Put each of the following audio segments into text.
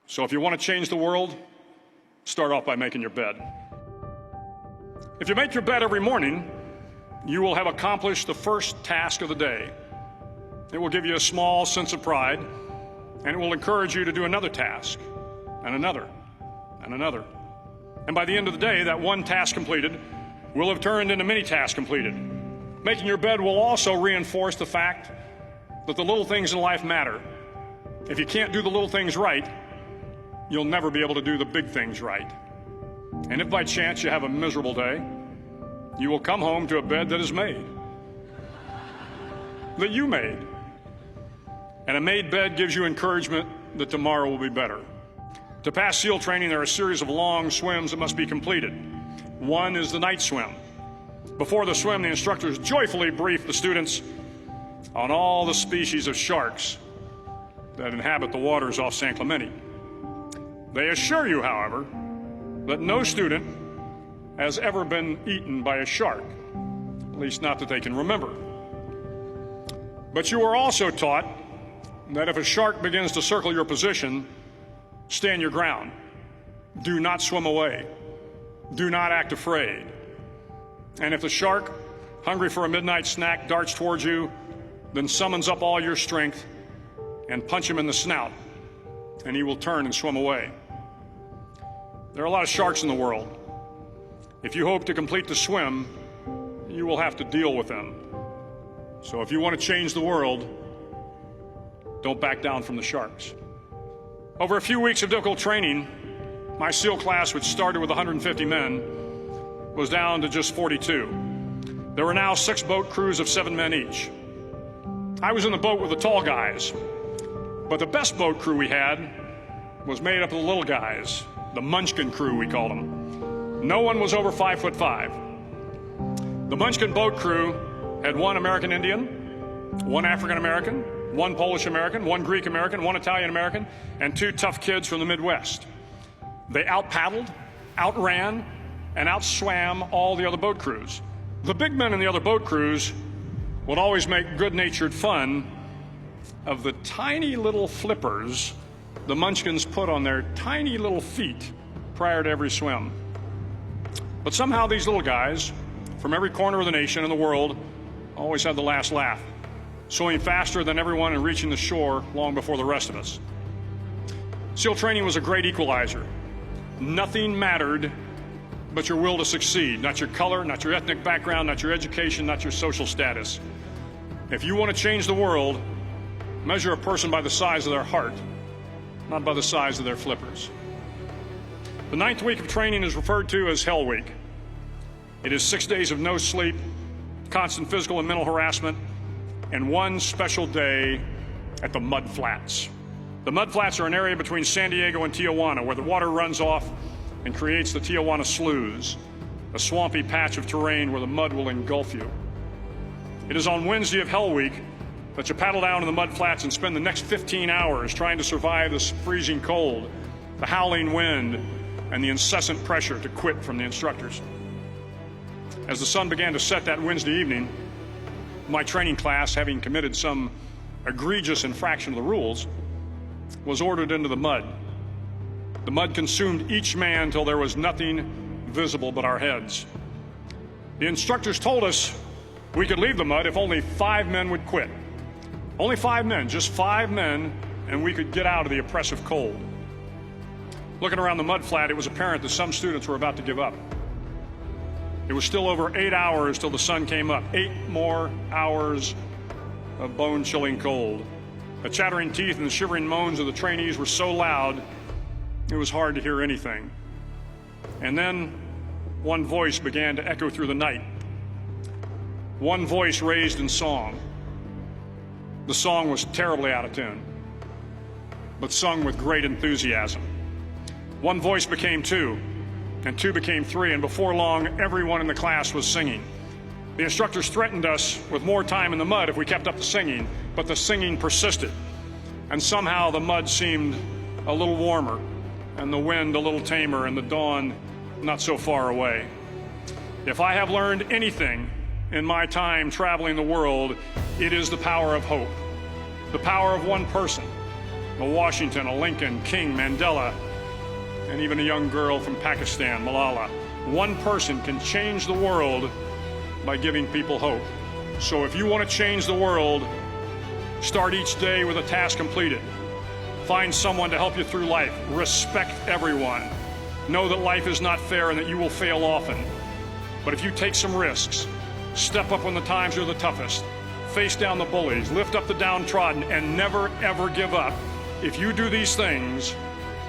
So if you want to change the world, start off by making your bed. If you make your bed every morning, you will have accomplished the first task of the day. It will give you a small sense of pride, and it will encourage you to do another task, and another, and another. And by the end of the day, that one task completed will have turned into many tasks completed. Making your bed will also reinforce the fact that the little things in life matter. If you can't do the little things right, you'll never be able to do the big things right. And if by chance you have a miserable day, you will come home to a bed that is made, that you made. And a made bed gives you encouragement that tomorrow will be better. To pass SEAL training, there are a series of long swims that must be completed. One is the night swim. Before the swim, the instructors joyfully brief the students on all the species of sharks that inhabit the waters off San Clemente. They assure you, however, that no student has ever been eaten by a shark, at least not that they can remember. But you are also taught that if a shark begins to circle your position, stand your ground. Do not swim away. Do not act afraid. And if the shark, hungry for a midnight snack, darts towards you, then summons up all your strength and punch him in the snout, and he will turn and swim away. There are a lot of sharks in the world. If you hope to complete the swim, you will have to deal with them. So if you want to change the world, don't back down from the sharks. Over a few weeks of difficult training, my SEAL class, which started with 150 men, was down to just 42. There were now 6 boat crews of 7 men each. I was in the boat with the tall guys, but the best boat crew we had was made up of the little guys, the Munchkin crew, we called them. No one was over 5'5". The Munchkin boat crew had 1 American Indian, 1 African American, 1 Polish American, 1 Greek American, 1 Italian American, and 2 tough kids from the Midwest. They out-paddled, outran, and outswam all the other boat crews. The big men in the other boat crews would always make good-natured fun of the tiny little flippers the Munchkins put on their tiny little feet prior to every swim. But somehow these little guys from every corner of the nation and the world always had the last laugh, swimming faster than everyone and reaching the shore long before the rest of us. SEAL training was a great equalizer. Nothing mattered but your will to succeed, not your color, not your ethnic background, not your education, not your social status. If you want to change the world, measure a person by the size of their heart, not by the size of their flippers. The 9th week of training is referred to as Hell Week. It is 6 days of no sleep, constant physical and mental harassment, and 1 special day at the Mud Flats. The Mud Flats are an area between San Diego and Tijuana where the water runs off and creates the Tijuana Sloughs, a swampy patch of terrain where the mud will engulf you. It is on Wednesday of Hell Week that you paddle down to the Mud Flats and spend the next 15 hours trying to survive this freezing cold, the howling wind, and the incessant pressure to quit from the instructors. As the sun began to set that Wednesday evening, my training class, having committed some egregious infraction of the rules, was ordered into the mud. The mud consumed each man till there was nothing visible but our heads. The instructors told us we could leave the mud if only 5 men would quit. Only 5 men, just 5 men, and we could get out of the oppressive cold. Looking around the mud flat, it was apparent that some students were about to give up. It was still over 8 hours till the sun came up. 8 more hours of bone-chilling cold. The chattering teeth and the shivering moans of the trainees were so loud, it was hard to hear anything. And then one voice began to echo through the night. One voice raised in song. The song was terribly out of tune, but sung with great enthusiasm. One voice became 2, and 2 became 3, and before long, everyone in the class was singing. The instructors threatened us with more time in the mud if we kept up the singing, but the singing persisted. And somehow the mud seemed a little warmer, and the wind a little tamer, and the dawn not so far away. If I have learned anything in my time traveling the world, it is the power of hope. The power of one person, a Washington, a Lincoln, King, Mandela, and even a young girl from Pakistan, Malala. One person can change the world by giving people hope. So if you want to change the world, start each day with a task completed. Find someone to help you through life. Respect everyone. Know that life is not fair and that you will fail often. But if you take some risks, step up when the times are the toughest, face down the bullies, lift up the downtrodden, and never, ever give up. If you do these things,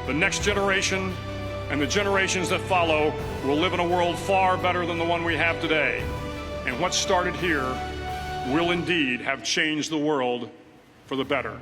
the next generation and the generations that follow will live in a world far better than the one we have today. And what started here will indeed have changed the world for the better.